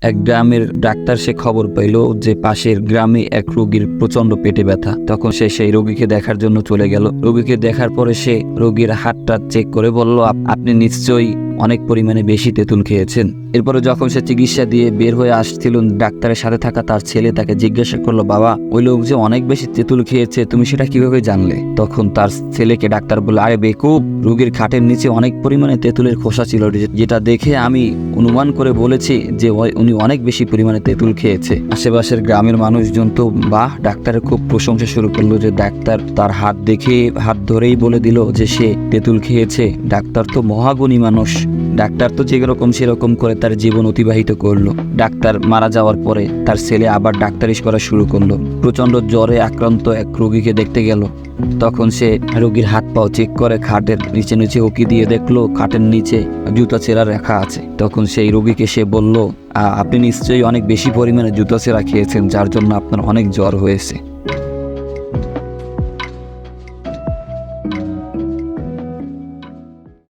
এক গ্রামের ডাক্তার সে খবর পাইল যে পাশের গ্রামে এক রোগীর প্রচন্ড পেটে ব্যথা। তখন সে সেই রোগীকে দেখার জন্য চলে গেল। রোগীকে দেখার পরে সে রোগীর হাতটা চেক করে বলল, আপনি নিশ্চয়ই অনেক পরিমাণে বেশি তেঁতুল খেয়েছেন। এরপরে যখন সে চিকিৎসা দিয়ে বের হয়ে আসছিল, ডাক্তারের সাথে থাকা তার ছেলে তাকে জিজ্ঞাসা করলো, বাবা, ওই লোক যে অনেক বেশি তেঁতুল খেয়েছে, তুমি সেটা কিভাবে জানলে? তখন তার ছেলেকে ডাক্তার বলল, আরে বেকুব, রোগীর খাটের নিচে অনেক পরিমাণে তেঁতুলের খোসা ছিল, যেটা দেখে আমি অনুমান করে বলেছি যে উনি অনেক বেশি পরিমাণে তেঁতুল খেয়েছে। আশেপাশের গ্রামের মানুষজন তো ডাক্তারের খুব প্রশংসা শুরু করলো যে ডাক্তার তার হাত দেখে হাত ধরেই বলে দিল যে সে তেঁতুল খেয়েছে। ডাক্তার তো মহাগুণী মানুষ। ডাক্তার তো যেরকম সেরকম করে তার জীবন অতিবাহিত করলো। ডাক্তার মারা যাওয়ার পরে তার ছেলে আবার ডাক্তারি করা শুরু করলো। প্রচন্ড জ্বরে আক্রান্ত এক রোগীকে দেখতে গেল। তখন সে রোগীর হাত পাও চেক করে খাটের নিচে নিচে উকি দিয়ে দেখলো খাটের নিচে জুতা ছেঁড়া রাখা আছে। তখন সেই রোগীকে সে বলল, আপনি নিশ্চয়ই অনেক বেশি পরিমাণে জুতা ছেঁড়া খেয়েছেন, যার জন্য আপনার অনেক জ্বর হয়েছে।